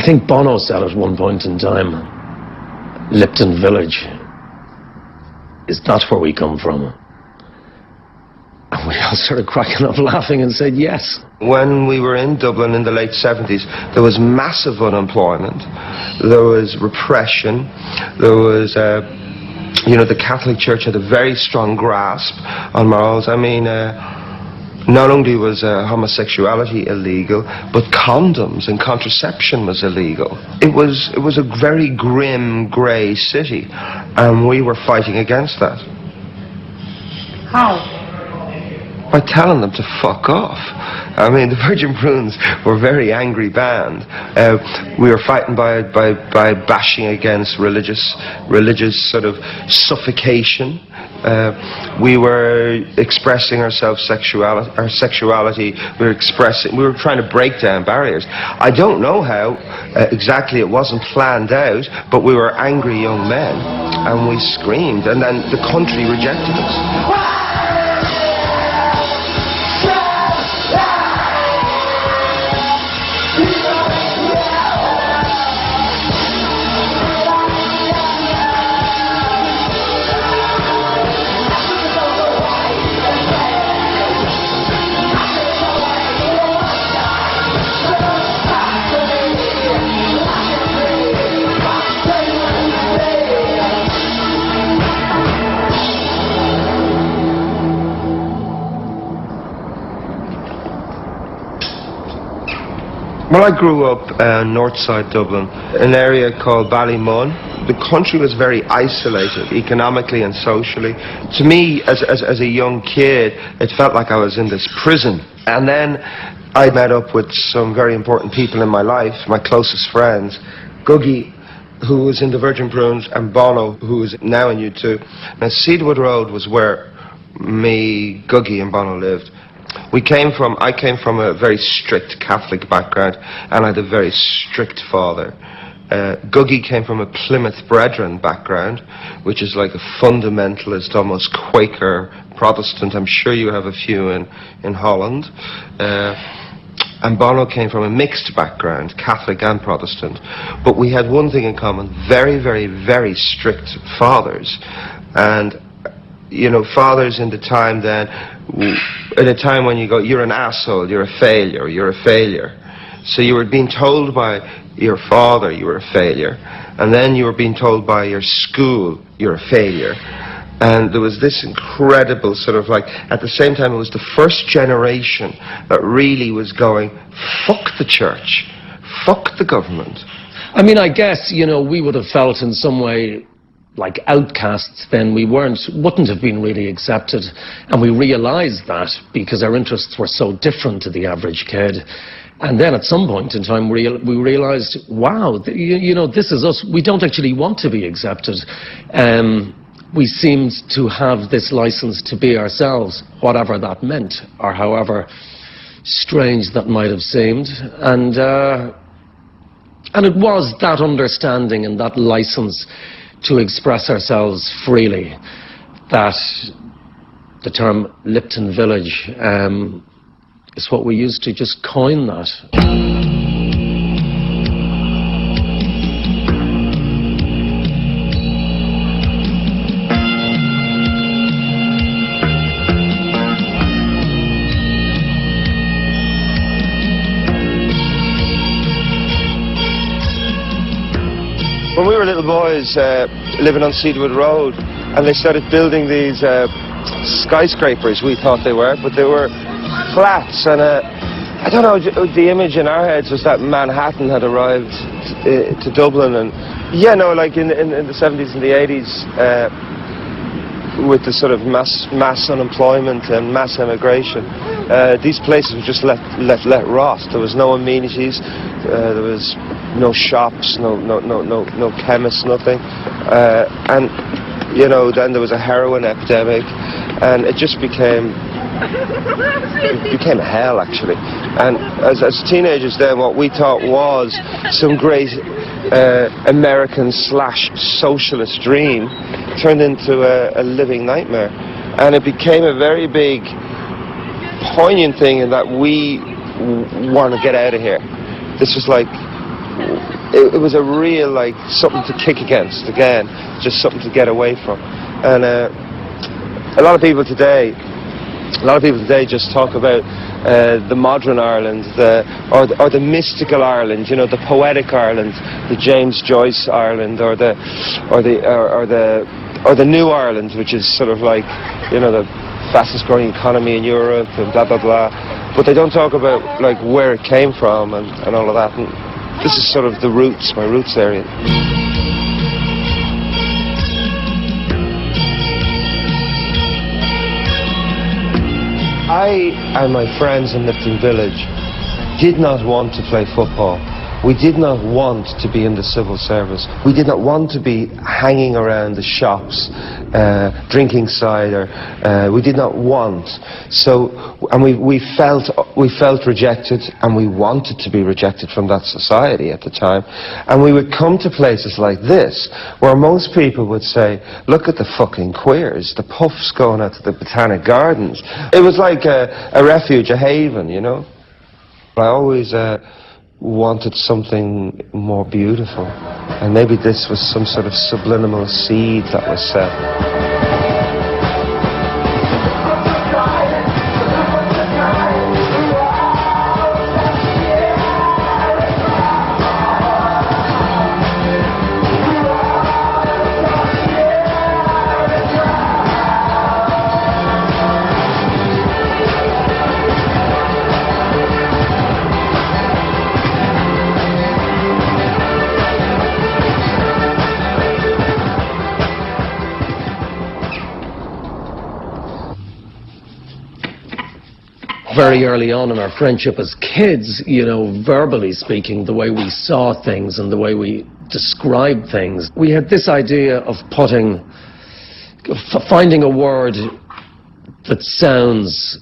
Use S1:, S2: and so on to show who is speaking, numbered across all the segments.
S1: think Bono said at one point in time, Lypton Village, is that where we come from? And we all started cracking up laughing and said yes.
S2: When we were in Dublin in the late 70s, there was massive unemployment, there was repression, there was, the Catholic Church had a very strong grasp on morals. I mean, not only was homosexuality illegal, but condoms and contraception was illegal. It was a very grim, grey city, and we were fighting against that.
S3: How?
S2: By telling them to fuck off. I mean, the Virgin Prunes were a very angry band. We were fighting by bashing against religious sort of suffocation. We were expressing our sexuality. We were trying to break down barriers. I don't know how exactly, it wasn't planned out, but we were angry young men, and we screamed, and then the country rejected us. Well, I grew up north side Dublin, an area called Ballymun. The country was very isolated, economically and socially. To me, as a young kid, it felt like I was in this prison. And then I met up with some very important people in my life, my closest friends. Guggi, who was in the Virgin Prunes, and Bono, who is now in U2. Now, Cedarwood Road was where me, Guggi and Bono lived. I came from a very strict Catholic background, and I had a very strict father. Guggi came from a Plymouth Brethren background, which is like a fundamentalist, almost Quaker Protestant. I'm sure you have a few in Holland. And Bono came from a mixed background, Catholic and Protestant. But we had one thing in common: very, very, very strict fathers. And fathers in the time then, at a time when you go, you're an asshole, you're a failure. So you were being told by your father you were a failure, and then you were being told by your school you're a failure. And there was this incredible sort of like, at the same time, it was the first generation that really was going, fuck the church, fuck the government.
S1: I mean, I guess, we would have felt in some way like outcasts then. We wouldn't have been really accepted, and we realized that because our interests were so different to the average kid. And then at some point in time we realized, wow, this is us. We don't actually want to be accepted. We seemed to have this license to be ourselves, whatever that meant, or however strange that might have seemed. And it was that understanding and that license to express ourselves freely that the term Lypton Village is what we used to just coin that.
S2: When we were little boys living on Cedarwood Road, and they started building these skyscrapers, we thought they were, but they were flats, and I don't know, the image in our heads was that Manhattan had arrived to Dublin, and like in the 70s and the 80s, with the sort of mass unemployment and mass emigration, these places were just let rot. There was no amenities, there was no shops, no chemists, nothing, and then there was a heroin epidemic, and it just became hell, actually. And as teenagers then, what we thought was some great American/socialist dream turned into a living nightmare. And it became a very big, poignant thing in that we want to get out of here. This was like, it was a real, like, something to kick against again, just something to get away from. And a lot of people today just talk about the modern Ireland, or the mystical Ireland, you know, the poetic Ireland, the James Joyce Ireland, or the new Ireland, which is sort of like, you know, the fastest growing economy in Europe and blah blah blah. But they don't talk about, like, where it came from and all of that. And this is sort of the roots, my roots area. I and my friends in Lypton Village did not want to play football. We did not want to be in the civil service. We did not want to be hanging around the shops, drinking cider. We did not want. So, and we felt rejected, and we wanted to be rejected from that society at the time. And we would come to places like this, where most people would say, look at the fucking queers, the puffs going out to the Botanic Gardens. It was like a refuge, a haven, you know. I always wanted something more beautiful, and maybe this was some sort of subliminal seed that was set.
S1: Very early on in our friendship as kids, you know, verbally speaking, the way we saw things and the way we described things, we had this idea of finding a word that sounds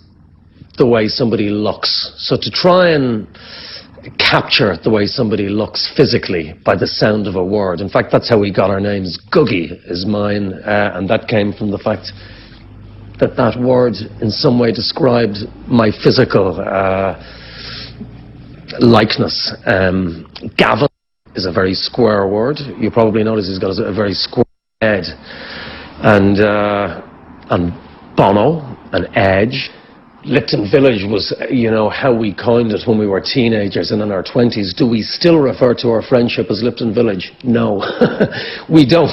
S1: the way somebody looks. So to try and capture the way somebody looks physically by the sound of a word. In fact, that's how we got our names. Guggi is mine, and that came from the fact that word in some way described my physical likeness. Gavin is a very square word. You probably notice he's got a very square head. And Bono, an edge. Lypton Village was, you know, how we coined it when we were teenagers and in our 20s. Do we still refer to our friendship as Lypton Village? No, we don't.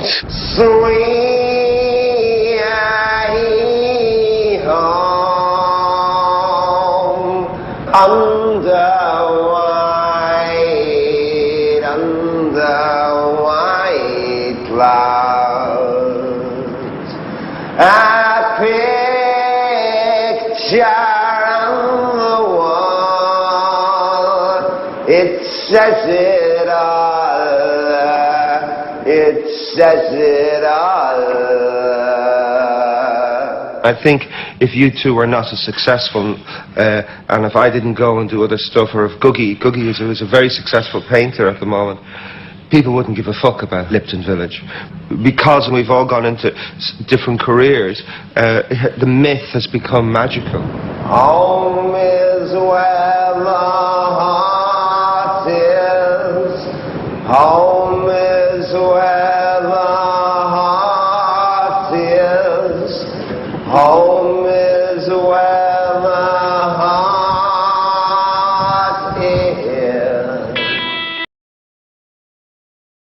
S2: Under white clouds, a picture on the wall, it says it all, it says it all. I think if you two were not as successful, and if I didn't go and do other stuff, or if Guggi is a very successful painter at the moment, people wouldn't give a fuck about Lypton Village. Because we've all gone into different careers, the myth has become magical. Home is where the heart is. Home